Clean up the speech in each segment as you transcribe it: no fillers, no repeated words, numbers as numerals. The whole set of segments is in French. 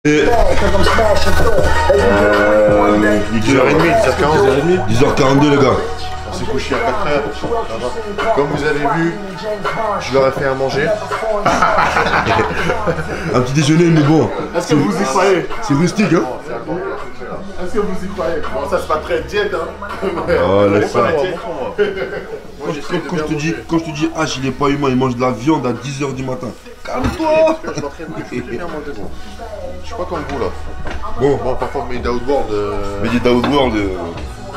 10h30, 10h42 les gars. on s'est couché à 4h. Comme vous avez vu, je leur ai fait à manger. Un petit déjeuner mais bon. Est-ce que vous y croyez? C'est rustique hein. Est-ce que vous y croyez? Bon, ça c'est pas très diète hein. Oh laisse ça. Moi, j'essaie de Quand bien je te dis, manger. H il est pas humain, il mange de la viande à 10h du matin. Calme-toi. Je m'entraîne bien manger, gros. Je suis pas comme vous là. Bon, Bon, par contre, mais Outboard, mais dit Outworld.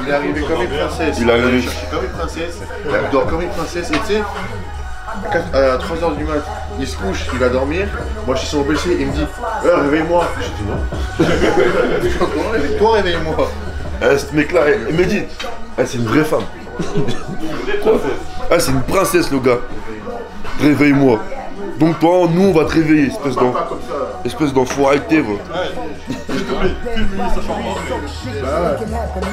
il est arrivé comme une princesse. Il est arrivé. cherché comme une princesse. Il dort comme une princesse. Et tu sais, à 3h du mat, il se couche, il va dormir. Moi, je suis sur mon PC, il me dit réveille-moi. Je dis non. Toi, réveille-moi. Ce mec là, il me dit, c'est une vraie femme. C'est une princesse le gars. Réveille-moi. Donc toi, nous on va te réveiller, espèce d'enfoiré que t'es.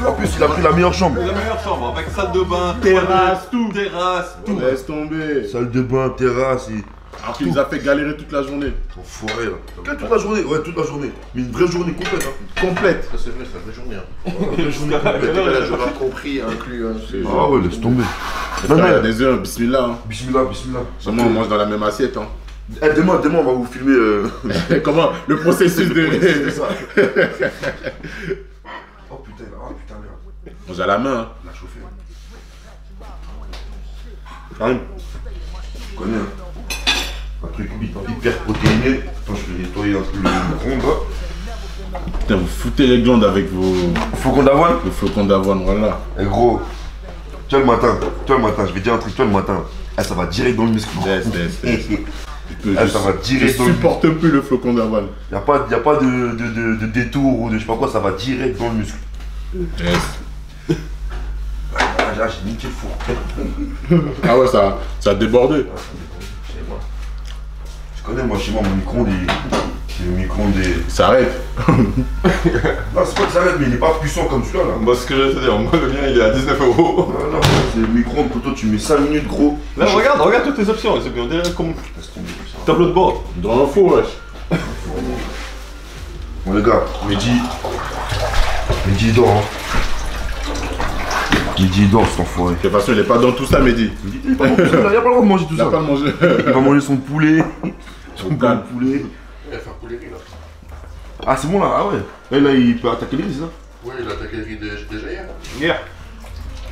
En plus il a pris la meilleure chambre. La meilleure chambre, avec salle de bain, Terrasse, tout. terrasse, tout. Laisse tomber. Salle de bain, terrasse, Alors qu'il nous a fait galérer toute la journée. enfoiré là. Toute la journée, ouais toute la journée. Mais une vraie journée complète hein. Complète. Ça, c'est vrai, c'est la vraie journée. Une vraie journée complète. Là, je l'ai compris, inclus. Ah ouais, laisse tomber. Il y a des heures, bismillah. Hein. Bismillah, bismillah. Seulement on mange dans la même assiette. Hein. Demain on va vous filmer. Comment le processus de. C'est ça. Oh putain, merde. Mange à la main. Hein. La chauffé. Karim, tu connais hein. Un truc hyper protéiné. Attends, je vais nettoyer un peu le micro-ondes là. Putain, vous foutez les glandes avec vos Flocons d'avoine. flocons d'avoine, voilà. Eh gros, tu vois le matin, je vais dire un truc, tu vois le matin, ça va direct dans le muscle. Laisse. Ça va Je direct dans le muscle. supporte plus le flocon d'avoine. Y a pas de détour ou de je sais pas quoi, ça va direct dans le muscle. Laisse. J'ai niqué le four. Ah ouais, ça a débordé. Je connais moi chez moi mon micro-ondes, le micro-ondes Ça arrête. Non c'est pas que ça arrête mais il est pas puissant comme celui-là là. Moi, ce que j'allais te dire, moi, le mien, il est à 19 €. Non, c'est le micro-ondes plutôt, tu mets 5 minutes gros. Là, regarde toutes tes options, c'est bien, on dirait comme tableau de bord. Dans un four, wesh. Bon les gars, Mehdi il dort hein. Mehdi il dort cet enfoiré. De toute façon, il est pas dans tout ça, Mehdi. Il a pas le droit de manger tout Il a ça. pas mangé. Il va manger son poulet. Son calme. poulet. Il va faire poulet riz là. Ah c'est bon là, ah ouais. Là il peut attaquer les riz, c'est ça? Oui, il a attaqué le riz déjà hier. Hier.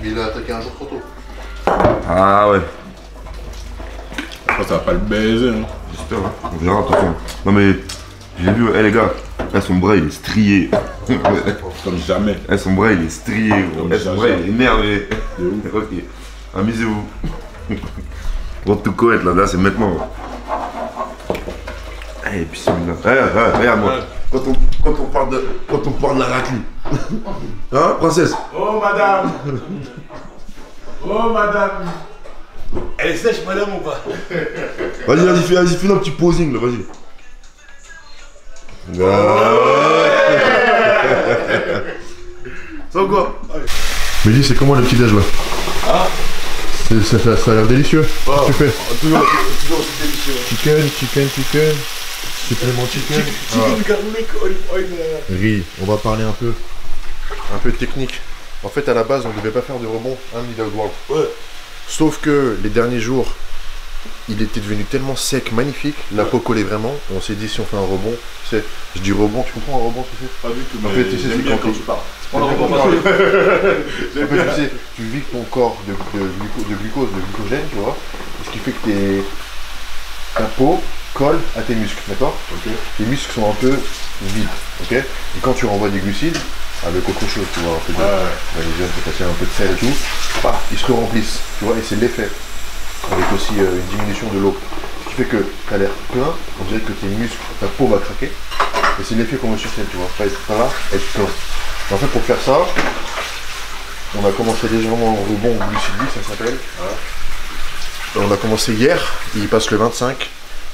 Mais il a attaqué un jour trop tôt. Ah ouais. Ça va pas le baiser. Hein. J'espère, hein. On verra attention. Non mais, j'ai vu, les gars, son bras il est strié. Comme jamais. Son bras il est strié, gros. Son bras il est énervé. Ok, amusez-vous. Votre tout coët là c'est maintenant. Eh, puis celui-là. Regarde-moi. Quand on parle de la raclée. Hein, princesse? Oh madame. Oh madame. Elle est sèche, madame, ou pas? Vas-y, fais un petit posing là, vas-y. Ça ou quoi? Mais dis, c'est comment le petit déj là? Ah. Ça a l'air délicieux. Qu'est-ce que tu fais? Toujours aussi délicieux. Chicken. Supplément chicken. Chicken garlic, olive oil. Riz, on va parler un peu technique. En fait, à la base, on ne devait pas faire de rebond, hein, Middle World. Ouais. Sauf que les derniers jours, il était devenu tellement sec, magnifique, la peau collait vraiment. On s'est dit, si on fait un rebond, je dis rebond, tu comprends un rebond, tu sais? Pas du tout, En fait, tu sais, c'est quand tu parles. On en En reprend fait, tu sais, tu vides ton corps de glucose, de glycogène, tu vois, ce qui fait que ta peau colle à tes muscles, d'accord? Tes muscles sont un peu vides, ok? Et quand tu renvoies des glucides, avec autre chose, tu vois, un peu de, les jeunes, tu passer un peu de sel et tout, bah, ils se remplissent, tu vois, et c'est l'effet. Avec aussi une diminution de l'eau. Ce qui fait que tu as l'air plein, on dirait que tes muscles, ta peau va craquer, et c'est l'effet qu'on veut sur scène, tu vois, pas être plein. En fait, pour faire ça, on a commencé légèrement en rebond glucidique, ça s'appelle. On a commencé hier, il passe le 25,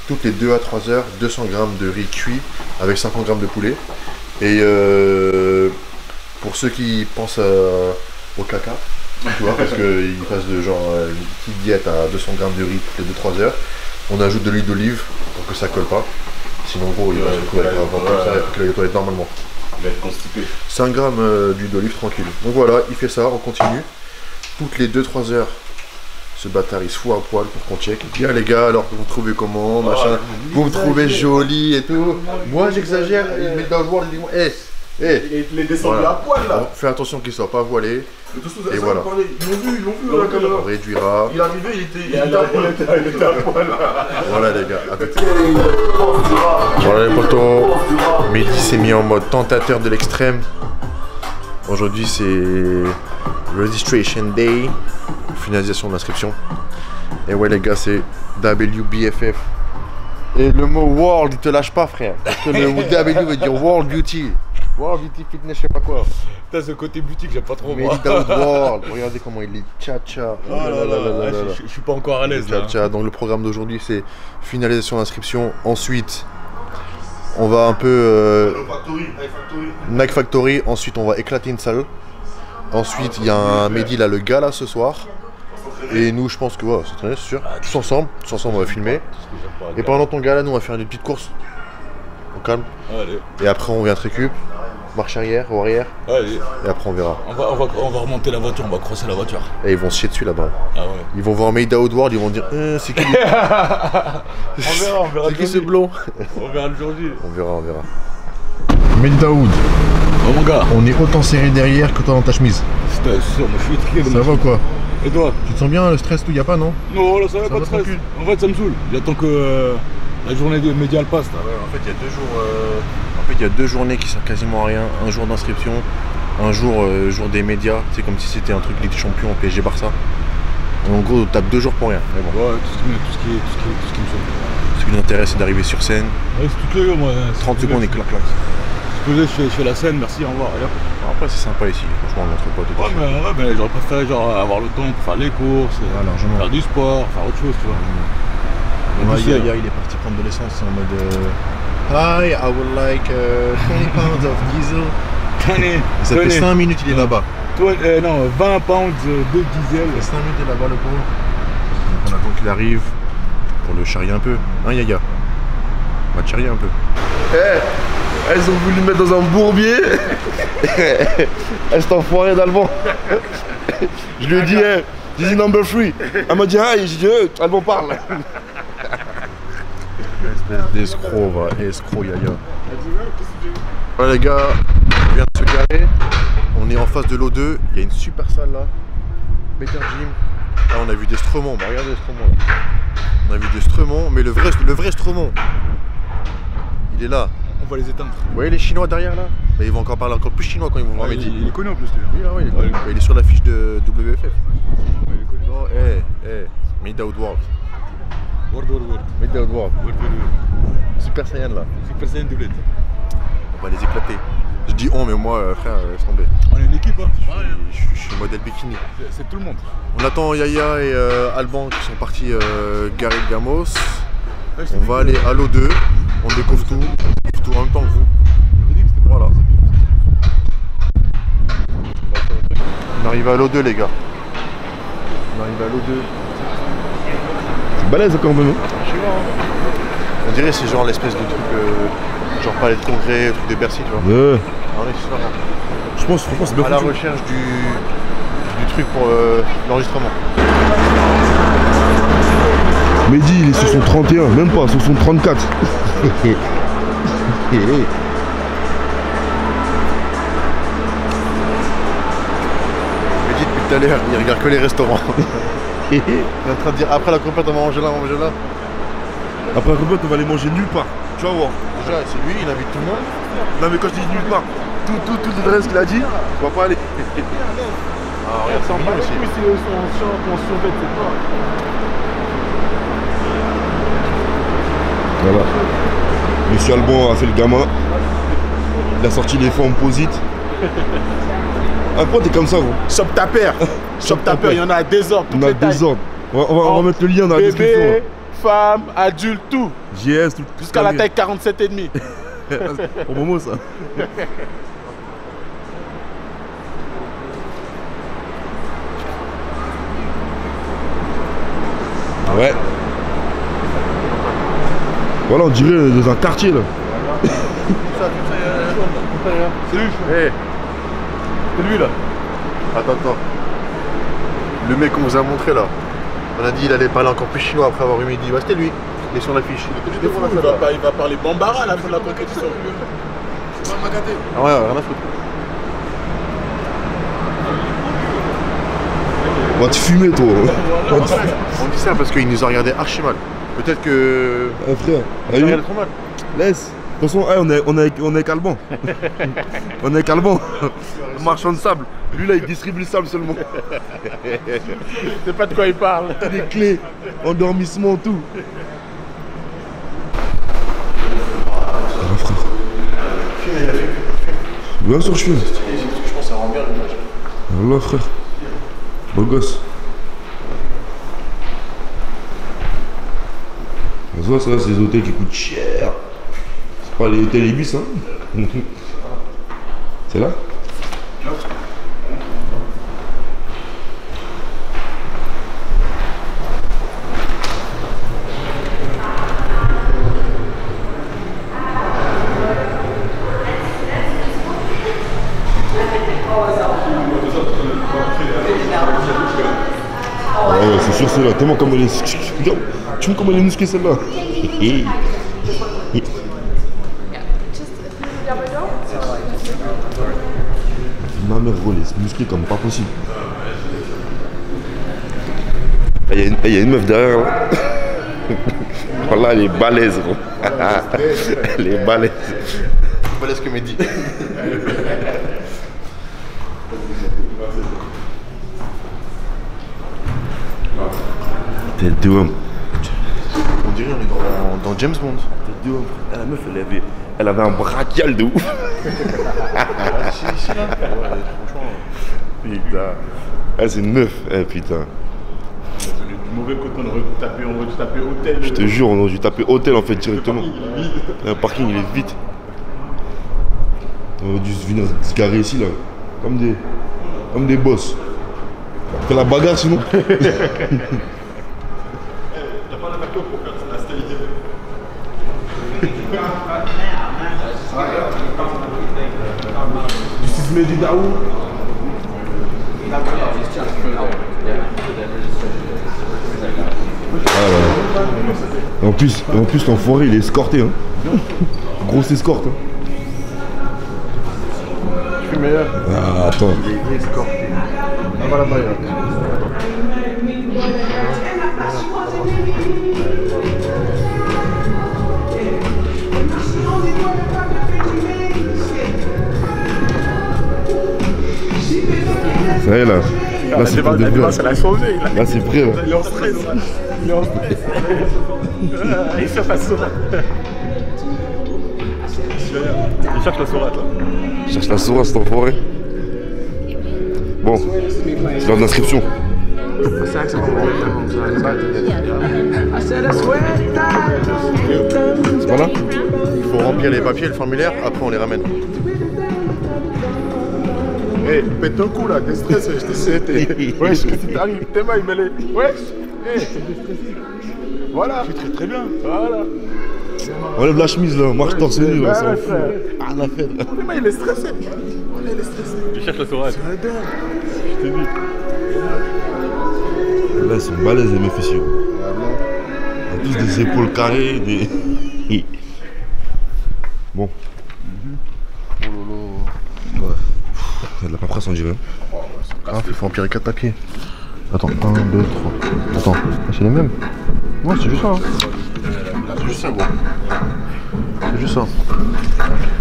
toutes les 2 à 3 heures, 200 grammes de riz cuit avec 50 grammes de poulet. Et pour ceux qui pensent au caca, tu vois, parce qu'ils passent de genre une petite diète à 200 grammes de riz toutes les 2-3 heures, on ajoute de l'huile d'olive pour que ça colle pas. Sinon, gros, il va se retrouver avec un ventre comme ça, il faut qu'il aille aux toilettes normalement. Il va être constipé. 5 grammes d'huile d'olive tranquille. Donc voilà, il fait ça, on continue. Toutes les 2-3 heures, ce bâtard il se fout à poil pour qu'on check. Il dit ah les gars, alors vous me trouvez comment, machin, vous me trouvez jolie et tout. Moi j'exagère, il met dans le voile, il dit Il est descendu à poil là. Fais attention qu'il soit pas voilé. Et voilà. Ils l'ont vu à la caméra. On réduira. Il est arrivé, il était à poil là. Voilà les gars, à tout de suite. Voilà les potos, Mehdi s'est mis en mode tentateur de l'extrême. Aujourd'hui c'est Registration Day, finalisation de l'inscription. Et ouais les gars, c'est WBFF. Et le mot World il te lâche pas frère, parce que le W veut dire World Beauty. World Beauty Fitness, je sais pas quoi. Putain, ce côté boutique, j'aime pas trop Mais moi. World, regardez comment il est tcha-tcha. Oh là là, je suis pas encore à l'aise là. Tcha-tcha. Donc le programme d'aujourd'hui c'est finalisation d'inscription. Ensuite, on va un peu Nike Factory. Ensuite, on va éclater une salle. Ensuite, il y a un Mehdi là, le gars là ce soir. Et nous, je pense que voilà, c'est sûr. Tous ensemble, on va filmer. Et pendant ton gars là, nous on va faire une petite course. Au calme. Allez. Et après, on vient te récup. Marche arrière, ou arrière. Allez. Et après, on verra. On va remonter la voiture, on va crosser la voiture. Et ils vont se chier dessus là-bas. Ah ouais. Ils vont voir Made Out World, ils vont dire c'est qui lui On verra. C'est qui ce blond? On verra le jour J. On verra. Made Daoud, Oh mon gars. on est autant serré derrière que toi dans ta chemise. C'est sûr, moi je suis étriqué. Ça va quoi? Et toi? Tu te sens bien, le stress tout, y a pas non? Non, là ça va Ça pas va de stress. tranquille. En fait, ça me saoule. J'attends que la journée de médias passe là. Ouais, en fait, il y a 2 jours. En fait, il y a 2 journées qui servent quasiment à rien. Un jour d'inscription, un jour jour des médias. C'est comme si c'était un truc Ligue des Champions, PSG Barça. En gros, on tape 2 jours pour rien. Mais bon. Ouais, tout ce qui me saoule. Ce qui nous intéresse, c'est d'arriver sur scène. Ouais, c'est tout le moi. 30 secondes et clac. Je fais la scène, merci, au revoir. Allez, hop. Après, c'est sympa ici, franchement, on entre potes et tout. Ouais, mais j'aurais préféré genre avoir le temps pour faire les courses, largement. faire du sport, faire autre chose, tu vois. Hier, il est parti prendre de l'essence en mode Hi, I would like 20 pounds of diesel. Ça fait 5 minutes, il est là-bas. Non, 20 pounds de diesel. Ça fait 5 minutes, il est là-bas, le pauvre. Donc on attend qu'il arrive pour le charrier un peu. Hein, Yaya? On va te charrier un peu. Elles ont voulu me mettre dans un bourbier. Elle s'est enfoirée d'Alban. Je lui ai dit, this is number 3. Elle m'a dit, ah, j'ai dit, Alban parle. Espèce d'escroc, va, escroc Yaya. Voilà les gars, on vient de se garer. On est en face de l'O2, il y a une super salle là. Better Gym. Là on a vu des Stremont, bah regardez les Stremont là. On a vu des Stremont, mais le vrai Stremont, il est là. On va les éteindre. Vous voyez les Chinois derrière là? Bah, ils vont encore parler encore plus chinois quand ils vont voir Mehdi. Il est connu en plus, lui. Oui, là, oui, il est connu. Bah, il est sur l'affiche de WFF. Il est connu. Non, Made Out World. Word. Made Out World. Super Saiyan là. Super Saiyan doublette. On va les éclater. Je dis on, mais moi, frère, laisse tomber. On est une équipe, hein. Je suis modèle bikini. C'est tout le monde. On attend Yaya et Alban qui sont partis garer le Gamos. On va aller à l'O2. On découvre tout. On découvre tout en même temps que vous. Voilà. On arrive à l'O2 les gars. On arrive à l'O2. C'est balèze quand même. On dirait c'est genre l'espèce de truc genre palais de congrès, truc de Bercy, tu vois. Ouais. On est super bien. Je pense franchement c'est bien À la foutu. recherche du truc pour l'enregistrement. Mehdi il est sur son 31, même pas, sur son 34. Mais dit depuis tout à l'heure, il regarde que les restaurants. Il est en train de dire après la compète on va manger là, on va manger là. Après la compète on va aller manger nulle part. Tu vas voir. Déjà c'est lui, il invite tout le monde. Non mais quand je dis nulle part, tout l'adresse qu'il a dit, on va pas aller. Ah regarde, c'est mignon aussi. Voilà. Monsieur Alban a fait le gamin. Il a sorti les formes posites. Ah pourquoi t'es comme ça gros? Shop Tapper. Shop Tapper, il y en a à désordre. On a des ordres. On va mettre le lien dans la description. Bébé, femme, adulte, tout. JS, tout. Jusqu'à la taille 47,5. Pour Momo ça. Ouais. Voilà, on dirait dans un quartier là. C'est lui. Hey. C'est lui là. Attends. Le mec qu'on vous a montré là. On a dit il allait parler encore plus chinois après avoir eu midi. Ouais, c'était lui. Il est sur l'affiche. Il va parler Bambara à la fin de la compétition. C'est pas Magaté. Ah ouais, rien à foutre. On va te fumer toi. On dit ça parce qu'il nous a regardé archi mal. Peut-être que. Frère, Il nous a regardé trop mal. laisse. De toute façon, on est Calban. On est Calban. Marchand de sable. Lui là, il distribue le sable seulement. C'est pas de quoi il parle. Des clés, endormissement, tout. Ah, frère. Bien sûr, je filme. Je pense que ça rend bien l'image. Voilà, frère. Beau gosse. Ça, c'est des hôtels qui coûtent cher. C'est pas les hôtels Ibis, hein. C'est là? Ah ouais, c'est sûr, c'est là. Tellement comme elle est. Regarde, tu vois comment elle est musclée celle-là. Ma mère roule, elle est musclée comme pas possible. Il y a une meuf derrière là. Voilà, elle est balèze, gros. Elle est balèze. Balèze que Mehdi. Tête de homme. On dirait on est dans James Bond. Tête de homme. La meuf, elle avait un brachial de ouf. Si, là. Ouais, franchement. Putain. Elle, c'est une meuf. Eh, putain. Du mauvais côté, on aurait dû taper hôtel. Je te jure, on aurait dû taper hôtel en fait directement. Le parking, il est vide. On aurait dû venir se garer ici là. Comme des boss. On fait la bagarre sinon. Du Mehdi Daou. Ah ouais. En plus l'enfoiré il est escorté hein. Grosse escorte hein. Je suis meilleur. Ah attends. Il est escorté. Ah voilà là-bas. Ça y est là. Là c'est pas de vrai. Ça l'a changé. Là c'est vrai là. Il est en stress. Il cherche la sourate. Il cherche la sourate là. Je cherche la sourate cet enfoiré. Bon, c'est l'heure d'inscription. C'est pas là? Il faut remplir les papiers, le formulaire, après on les ramène. Hé, pète un coup là, t'es stressé, je te sais. Wesh, si t'arrives, t'es mal, mais les. Wesh, hé, t'es déstressé. Voilà. Tu fais très bien. Voilà. Enlève la chemise là, marche torse nu là, Ouais, ça frère. Ah la fête. Mais il est stressé. Il est stressé. Je cherche la sourate. Je t'ai dit. Là ils sont balèzes les meufs ici. Ils ont tous des épaules carrées, des. Bon. Oh lolo. Ouais. Il y a de la paperasse on dirait. Ah, il faut empirer 4 papiers. Attends, 1, 2, 3. Attends, c'est les mêmes? Ouais, c'est juste ça. Hein. C'est juste ça, gros. C'est juste ça.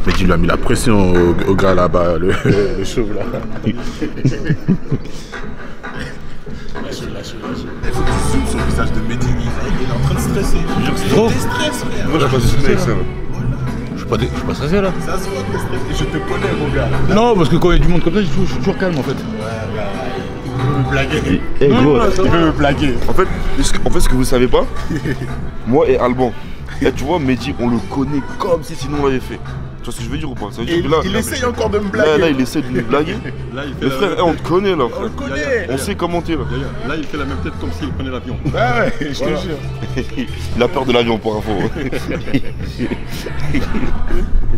Mais tu lui as mis la pression au gars là-bas, le chauve là. Il faut que tu zoomes sur le visage de Mehdi. Il est en train de stresser. Trop. Il stresse, frère. Moi j'ai pas zoomé avec ça là. Je suis pas stressé là. Ça se voit que t'es stressé. Je te connais, mon gars. Non, parce que quand il y a du monde comme ça, je suis toujours calme en fait. Il veut me blaguer. Eh gros, Il veut me blaguer. en fait ce que vous savez pas, moi et Alban, et tu vois Mehdi on le connaît comme si sinon on l'avait fait. Tu vois ce que je veux dire ou pas? Ça veut Et dire que là, il essaye encore de me blaguer. là, il essaie de nous blaguer. Là, il fait Mais frère, on te connaît là, On frère. le connaît. On sait comment t'es là. Là, il fait la même tête comme s'il prenait l'avion. Ah ouais, je te jure. Il a peur de l'avion pour info. Qu'est-ce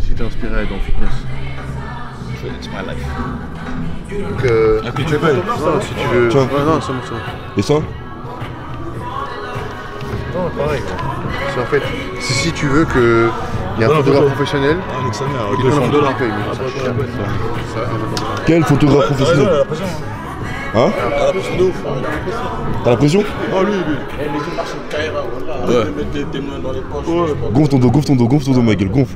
qui t'a inspiré dans le fitness? It's my life. Donc, que tu payes. non, si tu veux. Tiens. Ouais, non, c'est bon, c'est bon. Et ça? Non, pareil. C'est en fait, si tu veux que il y a un photographe professionnel, Alexander, il prend un photographe. Quel photographe professionnel? Hein? T'as la pression? Oh, lui. Ouais. Mettre tes mains dans les poches. Gonfle ton dos, ma gueule, gonfle.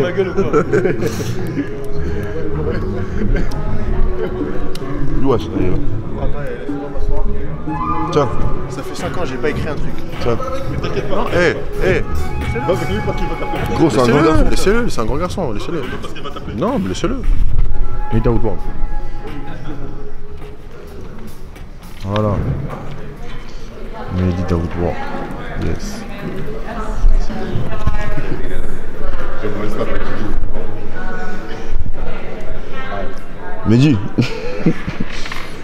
Ma gueule ou quoi? Wesh, allez là. Tiens, Ça fait 5 ans, j'ai pas écrit un truc. tiens. T'inquiète pas. Va avec lui parce qu'il va t'appeler. Gros, c'est un grand garçon. Laissez-le, c'est un grand garçon, laissez-le. Parce qu'il va t'appeler. Non, mais laissez-le. Meet Outward. Voilà. Meet Outward. Yes. Mehdi.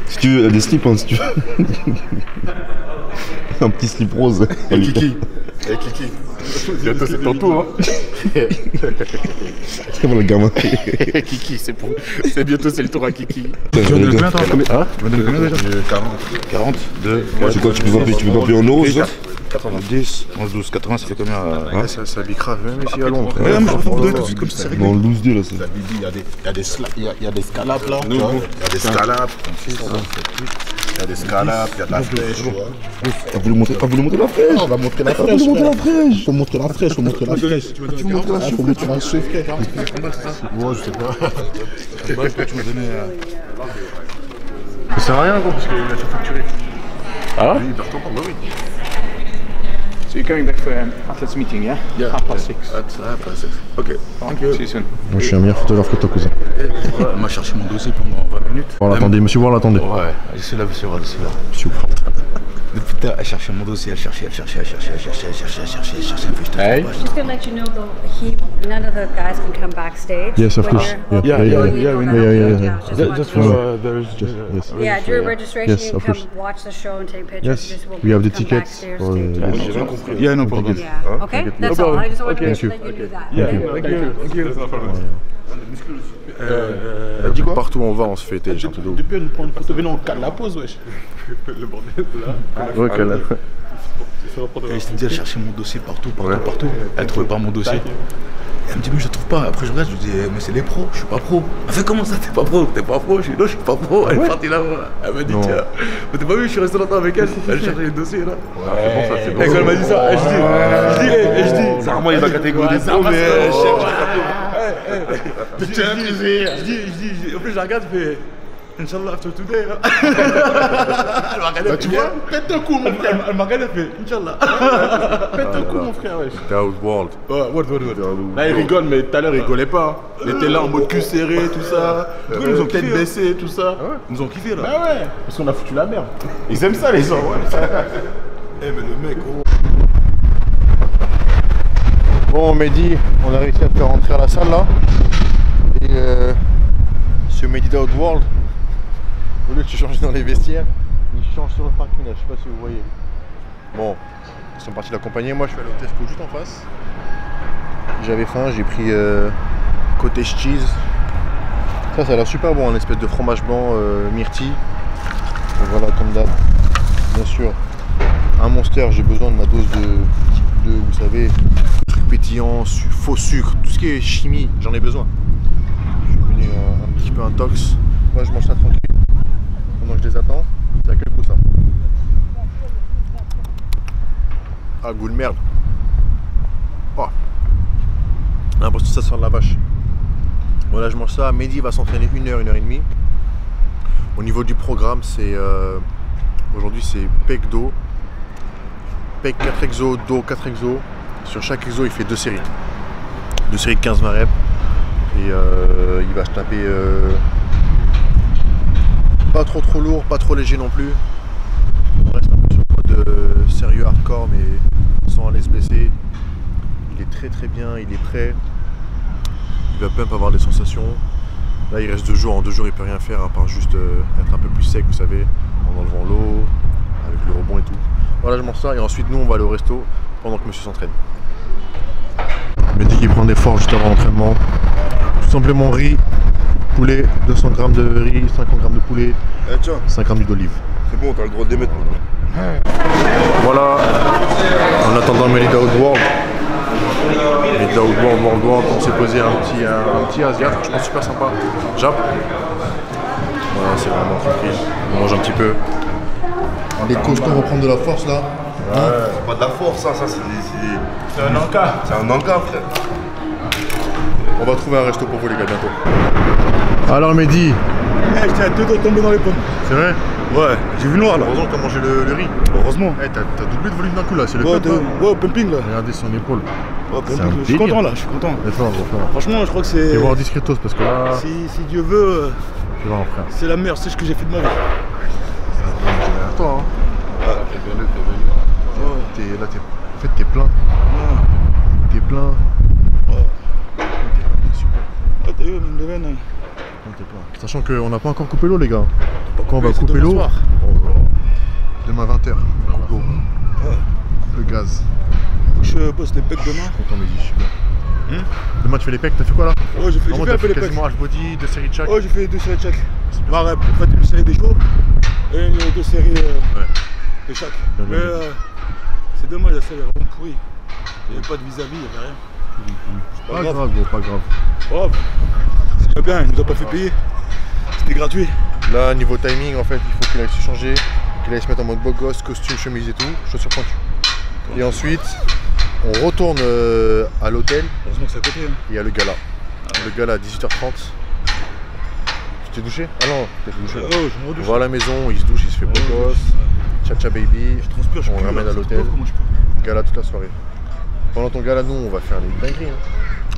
Si tu veux, des slips, hein, si tu veux. Un petit slip rose. Kiki. Eh Kiki. Bientôt c'est ton tour, hein. C'est comme le gamin. Kiki, c'est bientôt c'est le tour à Kiki. Tu vas donner combien, toi? Hein? Tu vas donner combien déjà? 40. C'est quoi, tu peux pas payer en euros, c'est ça? 10, 11, 12, 80, ça fait combien? Ouais, ça bicrave même ici à Londres. Ouais, mais je préfère vous donner tout de suite comme ça, c'est réglé. Non, loose day là, c'est. Il y a des scalapes là, tu vois. Il y a des scalapes, il y a des scalapes, il y a de la fraîche, tu vois. Ah, vous voulez monter la fraîche? On va montrer la Ah, vous voulez monter la fraîche? Faut montrer la fraîche, faut montrer la fraîche. Tu vas donner 40? Faut montrer la fraîche. Ouais, je sais pas. Tu m'as donné. Ça sert à rien, gros, parce qu'il a surfacturé. Ah? Il perd ton temps, bah oui. So you're going back for athletes meeting, yeah? Yeah. 6:30. Ok. See you soon. Moi, je suis un meilleur photographe que toi, cousin. Elle m'a cherché mon dossier pendant 20 minutes. Bon, l'attendez, monsieur Ward, l'attendez. Ouais, c'est là, monsieur Ward, c'est là. Monsieur Ward. Depuis tout à l'heure, elle cherchait mon dossier, elle cherchait. Hey. Just to let you know, none of the guys can come backstage. Yes, of when course. you're- Yeah, you know that. Just Yeah. for there is Yes. Yeah, during registration, Yes, you of can course. come watch the show and take pictures. Yes, You just won't we have the come tickets backstairs for to- the- J'ai bien compris. Yeah, no problem. Yeah. Okay, that's all. I just wanted to Thank you. let you do that. Okay? Dis quoi? Partout où on va, on se fait têche, un peu d'eau. Depuis, elle nous prend une photo, venez, on cale la pause, wesh. Le bordel là. Ouais, quelle- Et je te dis, elle cherchait mon dossier partout. Elle trouvait pas mon dossier. Elle me dit, mais je le trouve pas. Après, je regarde, je lui dis, mais c'est les pros, je suis pas pro. Elle fait, comment ça, t'es pas pro? T'es pas pro? Je dis, non, je suis pas pro. Elle est partie là-bas. Elle m'a dit, Non. tiens, mais t'es pas vu, je suis resté longtemps avec elle. Elle cherchait les dossiers là. C'est Et quand elle m'a dit ça, je dis, C'est vraiment la catégorie des ça pros, passe mais pas. je cherche. En plus, je la regarde, je fais, Inch'Allah, after today. Elle m'a regardé, Bah, tu vois, pète un coup, mon frère. elle m'a regardé, elle fait, Inch'Allah. Pète un coup, mon frère, wesh. Outward. Ouais, word. Là, il rigole, mais tout à l'heure, il rigolait pas. Il était là en mode cul serré, tout ça. ils nous ont Tête kiffé, baissée, tout ça. Ils nous ont kiffé là. Bah ouais, parce qu'on a foutu la merde. Ils aiment ça, les gens, ouais. Eh, mais le mec, oh. Bon, Mehdi, on a réussi à te faire rentrer à la salle là. Et ce Mehdi Outward, au lieu de se changer dans les vestiaires, il change sur le parking là, je sais pas si vous voyez. Bon, ils sont partis l'accompagner. Moi, je suis allé au Tesco juste en face. J'avais faim, j'ai pris cottage cheese. Ça a l'air super bon, un espèce de fromage blanc myrtille. Et voilà, comme d'hab, bien sûr, un Monster, j'ai besoin de ma dose de vous savez, trucs pétillants, faux sucre, tout ce qui est chimie, j'en ai besoin. Je suis devenu un petit peu intox. Moi, je mange ça tranquille. Pendant que je les attends, c'est à quel goût ça? Ah, goût de merde. Oh. J'ai l'impression que ça sent de la vache. Voilà, je mange ça. Mehdi va s'entraîner 1 heure, 1 heure et demie. Au niveau du programme, c'est aujourd'hui c'est pec dos, pec 4 exos, dos 4 exos. Sur chaque exo, il fait 2 séries. 2 séries de 15-20 reps. Et il va se taper pas trop lourd, pas trop léger non plus. On reste un peu sur le mode sérieux hardcore, mais sans aller se blesser. Il est très bien, il est prêt. Il va pump avoir des sensations. Là il reste 2 jours, en 2 jours il peut rien faire à part juste être un peu plus sec, vous savez, en enlevant l'eau, avec le rebond et tout. Voilà, je mange ça et ensuite nous on va aller au resto pendant que monsieur s'entraîne. Mehdi qui prend des forces juste avant l'entraînement. Tout simplement riz, poulet, 200 g de riz, 50 g de poulet, 50 000 d'olive. C'est bon, t'as le droit de les mettre. Voilà, en attendant Mehdi Daoud World, on s'est posé un petit asiat, je pense super sympa, Jap. Voilà, c'est vraiment tranquille, on mange un petit peu. Les costauds vont prendre de la force là. Ouais, c'est pas de la force, ça c'est un encas. C'est un encas, frère. On va trouver un resto pour vous les gars bientôt. Alors Mehdi, J'étais à 2 doigts de tomber dans les pommes. c'est vrai? Ouais, j'ai vu noir là. Heureusement que t'as mangé le riz. Heureusement. T'as doublé de volume d'un coup là, c'est le Ouais, pump, hein. ouais, pumping là. Regardez son épaule. Ouais, C'est un pumping. Je suis délire. content là, je suis content. Fais fort, fort. Franchement, je crois que c'est. Fais voir discretos parce que là, Si Dieu veut, tu vois mon frère. c'est la meilleure sèche que j'ai fait de ma vie. Derrière toi, hein. Là, en fait, t'es plein. T'es plein. T'es super. Ah, t'as vu, mine de veine. T'es plein. Sachant qu'on n'a pas encore coupé l'eau, les gars. Quand on va c'est couper demain l'eau, soir. demain 20h, on coupe l'eau. Le gaz. Je bosse les pecs demain. Content, Mehdi, je suis bien. Demain, tu fais les pecs, t'as fait quoi là? Ouais, j'ai fait Normalement, un t'as peu fait les pecs. quasiment H-body, 2 séries de chaque. Ouais, j'ai fait 2 séries de chaque. Bah, en fait, une série des chauds et 2 séries de chaque. Bien, Mais bien. c'est dommage, la salle est vraiment pourrie. Il n'y avait pas de vis-à-vis, il n'y avait rien. Pas grave, gros, pas grave. Oh, c'est déjà bien, ils nous ont pas fait payer. C'était gratuit. Là, niveau timing, en fait, il faut qu'il aille se changer, qu'il aille se mettre en mode beau gosse, costume, chemise et tout, chaussures pointues. Et ensuite, on retourne à l'hôtel. Heureusement que c'est à côté. Hein. Il y a le gala. Le gala à 18h30. Tu t'es douché? Ah non, t'es douché là. Oh, je me redouche. On va à la maison, il se douche, il se fait beau gosse. Tcha baby. Je transpire, je On pue, ramène là, à c'est l'hôtel. pauvre, comment je peux. Gala toute la soirée. Pendant ton gala, nous, on va faire les dingueries. Hein.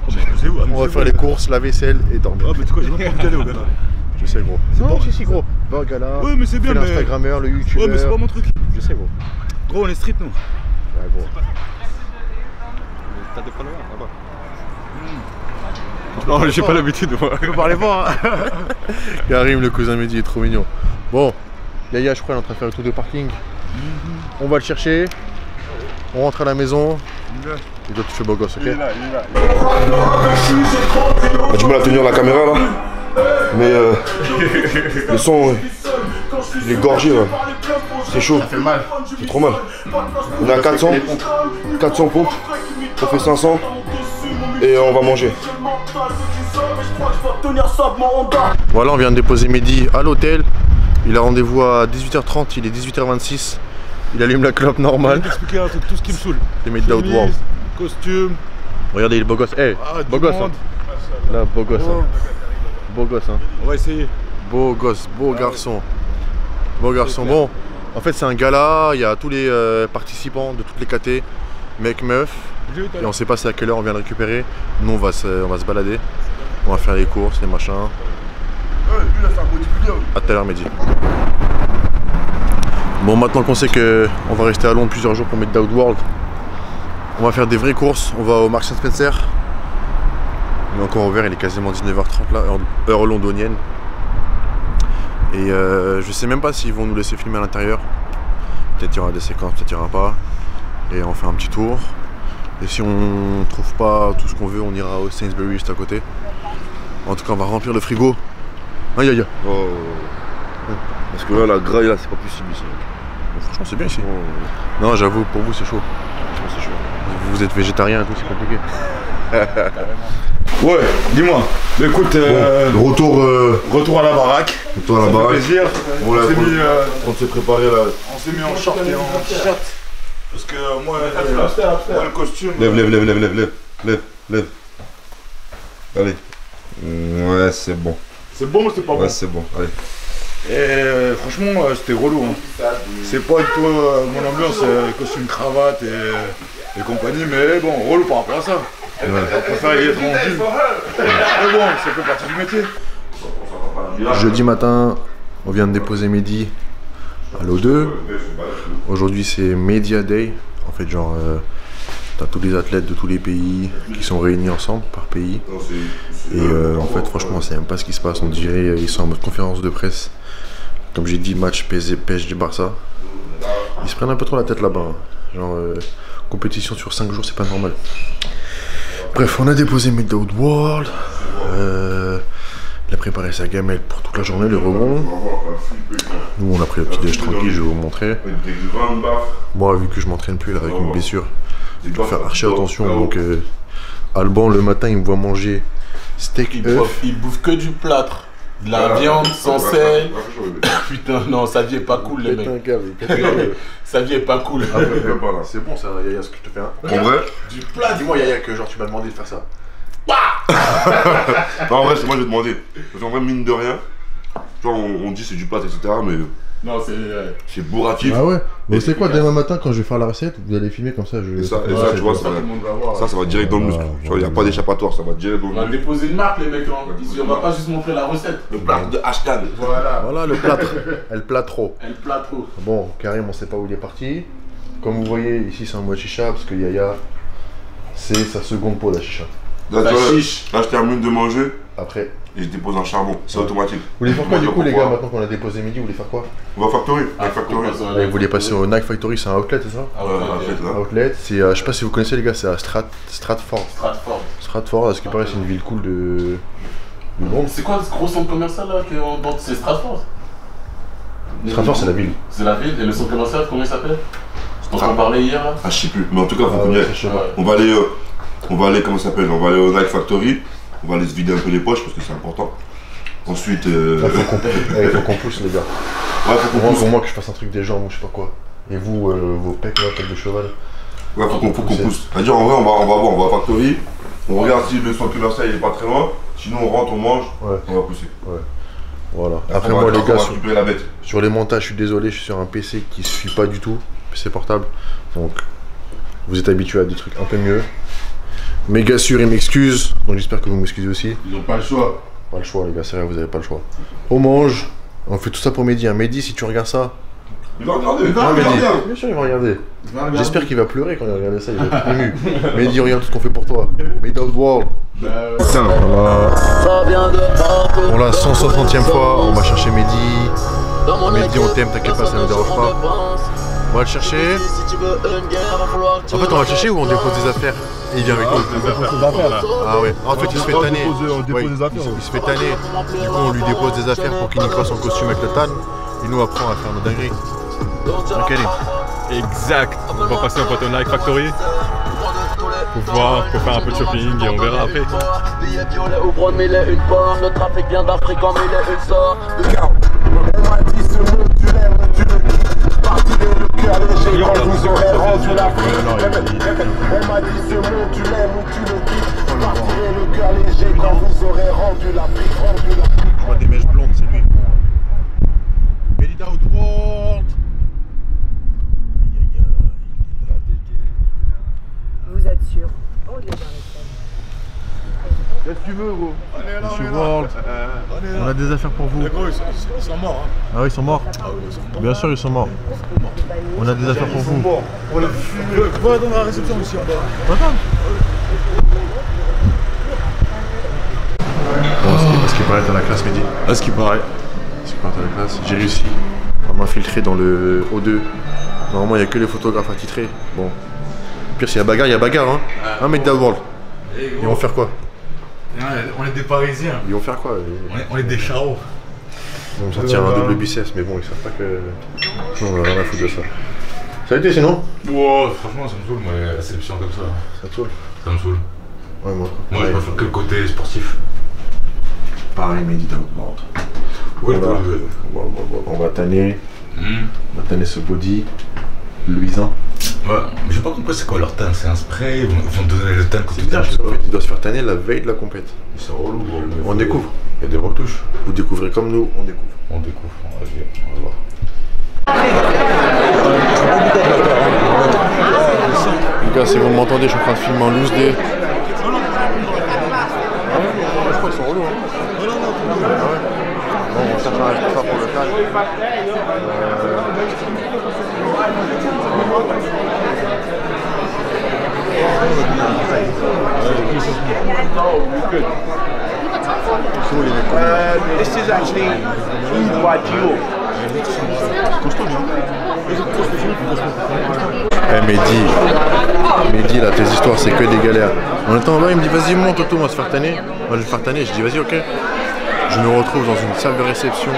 Oh, mais amusez-vous, On va amusez-vous, faire les courses, la vaisselle et dormir. Ah, mais tu sais quoi, j'ai même pas envie d'aller au gala. Je sais, gros. Non, si, gros. Va au gala. Ouais, mais c'est bien, fais mais. l'Instagrammeur, le YouTuber. Ouais, mais c'est pas mon truc. Je sais, gros. Gros, on est street, nous. Ouais, gros. T'as des followers là-bas? Non, j'ai pas l'habitude, moi. Vous parlez pas, hein. Karim, le cousin Mehdi, est trop mignon. Bon, Yaya, je crois, il est en train de faire le tour de parking. On va le chercher. On rentre à la maison. Et toi, tu fais beau gosse, ok? T'as du mal à tenir la caméra là. Mais le son, il est gorgé là. C'est chaud. Ça fait mal. C'est trop mal. On est à 400. 400 pompes. On fait 500. Et on va manger. Voilà, on vient de déposer Mehdi à l'hôtel. Il a rendez-vous à 18h30, il est 18h26. Il allume la clope Je vais normale. t'expliquer un truc, tout ce qui me saoule. C'est Mehdi Daoud World. Costume. Regardez, il est beau gosse. Eh, beau gosse, hein. Là, beau gosse, hein. Beau gosse, hein. On va essayer. Beau gosse, beau garçon. Beau garçon. Bon, en fait, c'est un gala. Il y a tous les participants de toutes les KT, mec, meuf. Et on sait pas c'est à quelle heure on vient le récupérer. Nous, on va se balader. On va faire les courses, les machins. À tout à l'heure, Mehdi. Bon, maintenant qu'on sait qu'on va rester à Londres plusieurs jours pour Mehdi Daoud World, on va faire des vraies courses. On va au Marks & Spencer. Il est encore ouvert, il est quasiment 19h30 là, heure londonienne. Et je sais même pas s'ils vont nous laisser filmer à l'intérieur. Peut-être il y aura des séquences, peut-être il n'y aura pas. Et on fait un petit tour. Et si on trouve pas tout ce qu'on veut, on ira au Sainsbury juste à côté. En tout cas, on va remplir le frigo. Aïe aïe aïe. Oh. Parce que là, la graille là, c'est pas possible ici. Bon, franchement, c'est bien ici. Oh. Non, j'avoue, pour vous, c'est chaud. C'est chaud. Vous êtes végétarien et tout, c'est compliqué. Ouais, dis-moi. Écoute, retour à la baraque. Retour à la Ça fait baraque. plaisir. Bon, là, On s'est préparé là. s'est mis en short et en t-shirt. Parce que moi, le costume. Lève. Allez. Ouais, c'est bon. C'est bon ou c'est pas bon? Ouais, c'est bon. Allez. Et franchement, c'était relou. Hein. C'est pas du tout mon ambiance, costume, cravate et compagnie, mais bon, relou par rapport à ça. On préfère y être en jean. Mais bon, ça fait partie du métier. Jeudi matin, on vient de déposer Mehdi à l'O2. Aujourd'hui c'est Media Day. En fait genre t'as tous les athlètes de tous les pays qui sont réunis ensemble par pays. Et en fait franchement c'est même pas ce qui se passe. On dirait ils sont en mode conférence de presse. Comme j'ai dit, match PSG Barça. Ils se prennent un peu trop la tête là-bas. Hein. Genre compétition sur 5 jours c'est pas normal. Bref, on a déposé Midwood World. Il a préparé sa gamelle pour toute la journée, le rebond. Nous on a pris le petit déj tranquille, je vais vous montrer. Moi vu que je m'entraîne plus là avec une blessure, je dois faire archi attention. Donc Alban le matin il me voit manger steak œuf. Il bouffe que du plâtre. De la viande sans sel. Putain non, sa vie est pas cool les mecs. Sa vie est pas cool. C'est bon ça Yaya ce que je te fais hein. En vrai Du plat. Dis-moi Yaya que genre tu m'as demandé de faire ça. Non, en vrai c'est moi je vais demander. Parce qu'en vrai mine de rien, genre on dit c'est du plat etc mais... Non, c'est bourratif. Ah ouais. Mais c'est quoi demain matin quand je vais faire la recette, vous allez filmer comme ça je... Et ça tu vois, ça va direct dans le muscle. Il n'y a pas d'échappatoire, ça va direct dans le muscle. On va déposer une marque les mecs, on va pas juste montrer la recette. Le plâtre de hashtag. Voilà le plâtre. Elle plâtre. Elle plâtre. Bon, Karim on sait pas où il est parti. Comme vous voyez ici c'est un mode chicha parce que Yaya c'est sa seconde peau la chicha. Là je termine de manger. Après. Et je dépose un charbon, c'est automatique. Vous voulez faire quoi du coup les gars maintenant qu'on a déposé midi, vous voulez faire quoi? On va Factory. Vous voulez passer au Nike Factory, c'est un outlet c'est ça? Outlet, c'est je sais pas si vous connaissez les gars, c'est à Stratford. Stratford, à ce qui paraît c'est une ville cool de Londres. C'est quoi ce gros centre commercial là c'est Stratford? Stratford c'est la ville. C'est la ville et le centre commercial comment il s'appelle? On en parlait hier là? Ah je sais plus, mais en tout cas faut qu'on y aille. On va aller comment ça s'appelle? On va aller au Nike Factory. On va aller se vider un peu les poches parce que c'est important. Ensuite. Il faut qu'on pousse les gars. Ouais, faut qu'on pousse. Pour moi que je fasse un truc des jambes ou je sais pas quoi. Et vous, vos pecs là, tête de cheval. Ouais, faut qu'on pousse. C'est-à-dire en vrai, on va voir, on va à Factory. On regarde si le centre commercial il est pas très loin. Sinon on rentre, on mange, on va pousser. Ouais. Voilà. Après moi les gars, sur les montages, je suis désolé, je suis sur un PC qui suit pas du tout. PC portable. Donc vous êtes habitués à des trucs un peu mieux. Méga sûr, il m'excuse, donc j'espère que vous m'excusez aussi. Ils n'ont pas le choix. Pas le choix les gars, c'est vrai, vous avez pas le choix. On mange, on fait tout ça pour Mehdi. Hein. Mehdi, si tu regardes ça... Il va regarder, Bien sûr il va regarder. J'espère qu'il va pleurer quand il va regarder ça, il va être ému. Mehdi, regarde tout ce qu'on fait pour toi. Midwood World. Putain, pour la 160e fois, on va chercher Mehdi. Mehdi, on t'aime, t'inquiète pas, ça ne dérange pas. On va le chercher. En fait, on va le chercher ou on dépose des affaires et il vient avec nous. Ah ouais. En fait, il se fait tanner. Il se fait tanner. Du coup, on lui dépose des affaires pour qu'il nique pas son costume avec le tan. Et nous, après, on va faire nos dingueries. Exact. On va passer en pote au Nike Factory pour voir, pour faire un peu de shopping et on verra après. Billet violet ou brun, mais il est une porte. Le trafic vient d'Afrique, comme il est une sorte. On m'a dit ce mot, tu l'aimes, tu le quittes. Partirez le cœur léger quand vous aurez rendu l'Afrique. On m'a dit ce mot, tu l'aimes ou tu le quittes. Partirez le cœur léger quand vous aurez rendu l'Afrique. Je vois des mèches blondes, c'est lui. Midwood World. Vous êtes sûr? Qu'est-ce que tu veux, gros? Monsieur World, on a des affaires pour vous. Les gros, ils sont morts. Hein. Ah oui, ils sont morts? Bien sûr, ils sont morts. On a des affaires pour vous. On les fume. Va dans la réception ici en bas. Attends. Bon, est-ce qu'il paraît à la classe, Mehdi? À ce qui paraît. Est-ce qu'il paraît à la classe? J'ai réussi à m'infiltrer dans le O2. Normalement, il n'y a que les photographes attitrés. Bon. Pire, s'il y a bagarre, il y a bagarre. Hein, Midwood World. Ils vont faire quoi? On est des Parisiens. Ils vont faire quoi? On est des charros. Ils vont sortir un double biceps, mais bon, ils savent pas que... On a rien à foutre de ça. Ça a été sinon? Wow, franchement, ça me saoule, moi, la sélection comme ça. Ça te saoule? Ça me saoule. Ouais, moi. Moi, je préfère que le côté sportif. Pareil, Midwood World. On va tanner. On va tanner ce body luisant. Ouais, mais j'ai pas compris c'est quoi leur teint, c'est un spray, ils vont donner le teint quotidien. En fait, il doit se faire tanner la veille de la compète. C'est relou, gros. On découvre. Il y a des retouches. Vous découvrez comme nous, on découvre. On découvre, on va voir. Les gars, si vous m'entendez, je suis en train de filmer en loose day. Je crois qu'ils sont relous. Bon, on cherche un pour le tal. This is actually Oud by Dior. Eh Mehdi là, tes histoires c'est que des galères. En étant là, il me dit vas-y monte Toto, on va se faire tanner. Moi je vais le faire tanner, je dis vas-y ok. Je me retrouve dans une salle de réception,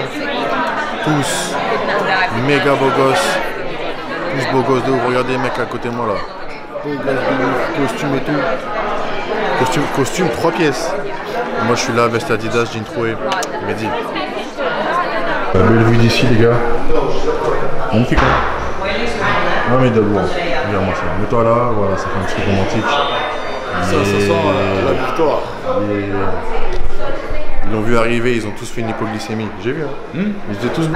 tous méga beaux gosses, tous beaux gosses de ouf, regardez les mecs à côté de moi là. Beaux gosses de ouf, costume et tout. Costume 3 pièces. Et moi je suis là, veste Adidas, jean troué, Mehdi. Belle vue d'ici les gars. Magnifique hein. Non mais de loin. Regarde-moi ça. Mets-toi là, voilà, ça fait un truc romantique. Ça sent la victoire. Ils l'ont vu arriver, ils ont tous fait une hypoglycémie. J'ai vu hein. Ils étaient tous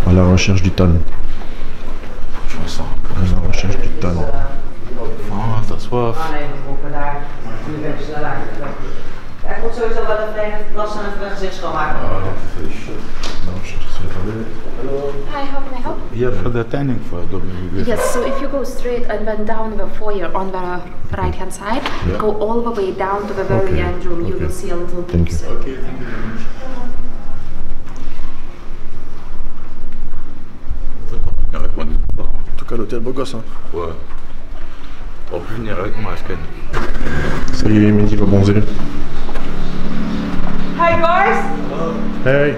à la recherche du talent. Je vois ça. À la recherche du talent. Ah, t'as soif. Er komt sowieso wel een vreemde plassen en een gezicht schoonmaken. Hi, how can I help? Yeah, for the tanning for WB. Yes, so if you go straight and then down the foyer on the right hand side, go all the way down to the very end room, you will see a little booth. Okay, thank you very much. En tout cas, l'hôtel beau gosse hein. Ouais. On peut venir avec moi à Scan. Salut Mehdi, va bonzer. Hi guys! Hey!